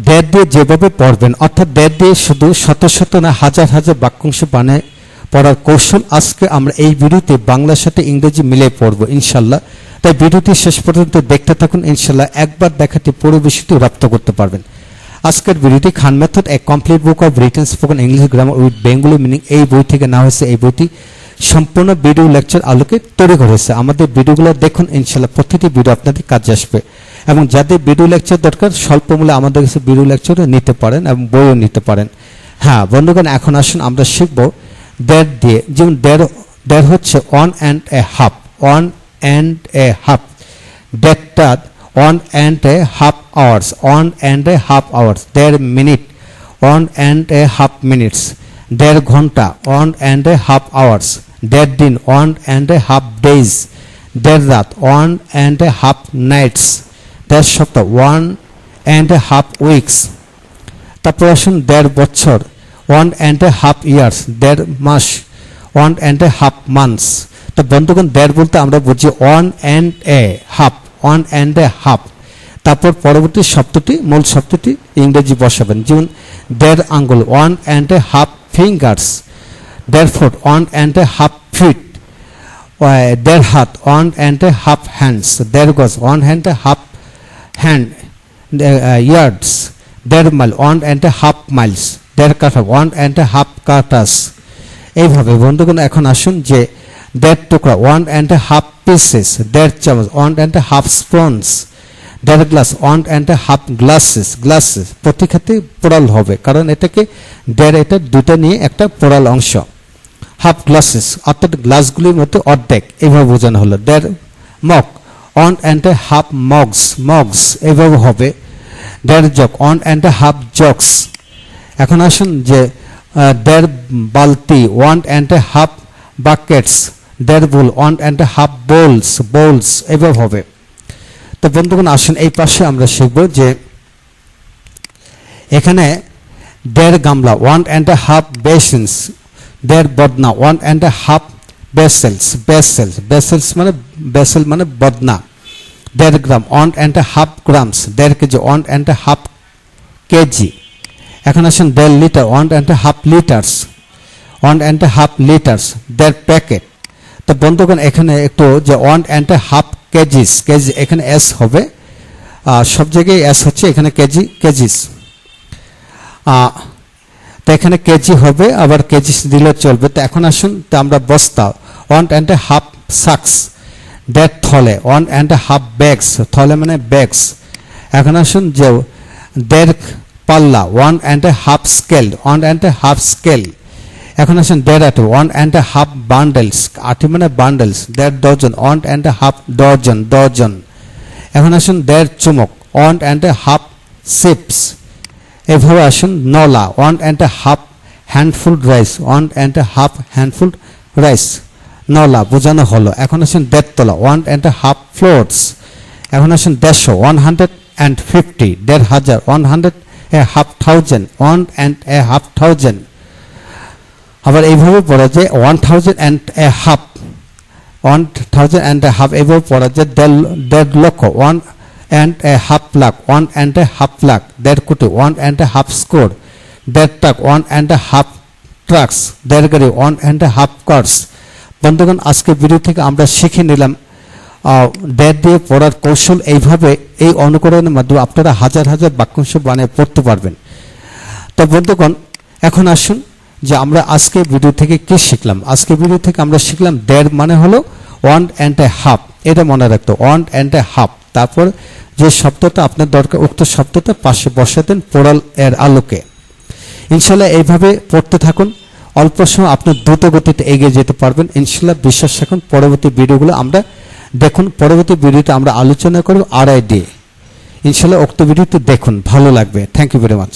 দেড় দিয়ে যেভাবে পড়বেন, অর্থাৎ দেড় দিয়ে শুধু শত শত না হাজার হাজার বাক্যাংশ বানায় পড়ার কৌশল আজকে আমরা এই ভিডিওতে বাংলার সাথে ইংরেজি মিলে পড়বো ইনশাল্লাহ। তাই ভিডিওটি শেষ পর্যন্ত দেখতে থাকুন, ইনশাল্লাহ একবার দেখাতে পুরো বিষয়টি রপ্ত করতে পারবেন। আজকের ভিডিওটি Khan method a complete book of written spoken English grammar with Bengali meaning এই বই থেকে নেওয়া হয়েছে। এই বইটি সম্পূর্ণ ভিডিও লেকচার আলোকে তৈরি করেছে। আমাদের ভিডিওগুলো দেখুন, ইনশাল্লাহ প্রতিটি ভিডিও আপনাদের কাজে আসবে। এবং যাদের ভিডিও লেকচার দরকার স্বল্প মূল্যে আমাদের কাছে ভিডিও লেকচারও নিতে পারেন এবং বইও নিতে পারেন। হ্যাঁ বন্ধুগণ, এখন আসুন আমরা শিখব দেড় দিয়ে। যেমন দেড় হচ্ছে one and a half, one and a half. দেড়টা one and a half hours, one and a half hours. দেড় minute, one and a half minutes. দেড় ঘন্টা, one and a half hours. দেড় দিন, one and a half days. দেড় রাত, one and a half nights. দেড় সপ্তাহ, one and a half weeks. তারপর আসুন দেড় বছর, one and a half years. দেড় মাস, one and a half months. তো বন্ধুগণ, দেড় বলতে আমরা বুঝি one and a half, one and a half. তারপর পরবর্তী শব্দটি, মূল শব্দটি ইংরেজি বসাবেন। যেমন দেড় আঙ্গুল, one and a half fingers. দেড় foot, one and a half feet. দেড় হাত, one and a half hands. দেড় গজ, one and a half hand yards. দেড় mile, one and a half miles. দেড় কাঠা, ওয়ান অ্যান্ড এ হাফ কাটাস। এইভাবে বন্ধুগণ, এখন আসুন যে দেড় টুকরা, one and a half pieces. দেড় চামচ, one and a half spoons. দেড় glass, one and a half glasses. Glasses প্রতি ক্ষেত্রে পোড়াল হবে, কারণ এটাকে দেড়, এটা দুটো নিয়ে একটা পোড়াল অংশ। হাফ গ্লাসেস অর্থাৎ গ্লাসগুলির মধ্যে অর্ধেক, এইভাবে বোঝানো হলো। দেড় mug, one and a half mugs, mugs এইভাবে হবে। দেড় jug, one and a half jugs. এখন আসুন যে দেড় বালতি, one and a half buckets. দেড় bowl, one and a half bowls, bowls এভাবে হবে। তো বন্ধুগণ আসুন এই পাশে আমরা শিখব যে এখানে দেড় গামলা, one and a half basins. দেড় বদনা, one and a half vessels, vessels, vessels মানে বেসেল মানে বদনা। দেড় gram, one and a half grams. দেড় KG, one and a half KG. এখন আসুন দেড় litre, one and a half litres, one and a half litres. দেড় packet. তো বন্ধুগণ এখানে একটু যে one and a half KGs, KG এখানে এস হবে, সব জায়গায় এস হচ্ছে, এখানে কেজি, কেজিস। তো এখানে কেজি হবে, আবার কেজিস দিলে চলবে। তো এখন আসুন তো আমরা বস্তা, one and a half sucks. দেড় থলে, one and a half bags. থলে মানে ব্যাগস। এখন আসুন যে দেড় পাল্লা, one and a half scale, one and a half scale. এখন আসুন দেড় আটি, one and a half bundles. আটি মানে বান্ডেলস। দেড় dozen, one and a half dozen, dozen. এখন আসুন দেড় চুমক, ওয়ান অ্যান্ড এ হাফ সিপস। এভাবে আসুন নলা, one and a half handful rice, one and a half handful rice. নলা বোঝানো হলো। এখন আসুন দেড় তলা, one and a half floors. এখন আসুন 150, 150। দেড় হাজার, 100 a half thousand, one and a half thousand. আবার এইভাবে পড়া যায় 1000 and a half, 1000 and a half এইভাবে পড়া যায়। দেড় লক্ষ, 1 and a half lakh, 1 and a half lakh. দেড় কোটি, 1 and a half স্কোর। দেড় truck, 1 and a half trucks. দেড় গাড়ি, 1 and a half কার্স। বন্ধুগণ আজকে ভিডিও থেকে আমরা শিখে নিলাম দেড় দিয়ে পড়ার কৌশল। এইভাবে এই অনুকরণের মাধ্যমে আপনারা হাজার হাজার বাক্যাংশ বানিয়ে পড়তে পারবেন। তো বন্ধুগণ এখন আসুন যে আমরা আজকে ভিডিও থেকে কি শিখলাম। আজকে ভিডিও থেকে আমরা শিখলাম দেড় মানে হলো ওয়ান অ্যান্ড এ হাফ, এটা মনে রাখতো, ওয়ান অ্যান্ড এ হাফ। তারপর যে শব্দটা আপনার দরকার উক্ত শব্দটা পাশে বসাতেন পোড়াল এর আলোকে। ইনশাল্লাহ এইভাবে পড়তে থাকুন, অল্প সময় আপনার দ্রুত গতিতে এগিয়ে যেতে পারবেন ইনশাল্লাহ। বিশ্বাস রাখুন। পরবর্তী ভিডিওগুলো আমরা দেখুন, পরবর্তী ভিডিওতে আমরা আলোচনা করব RID ইনশাল্লাহ। উক্ত ভিডিওতে দেখুন, ভালো লাগবে। Thank you very much.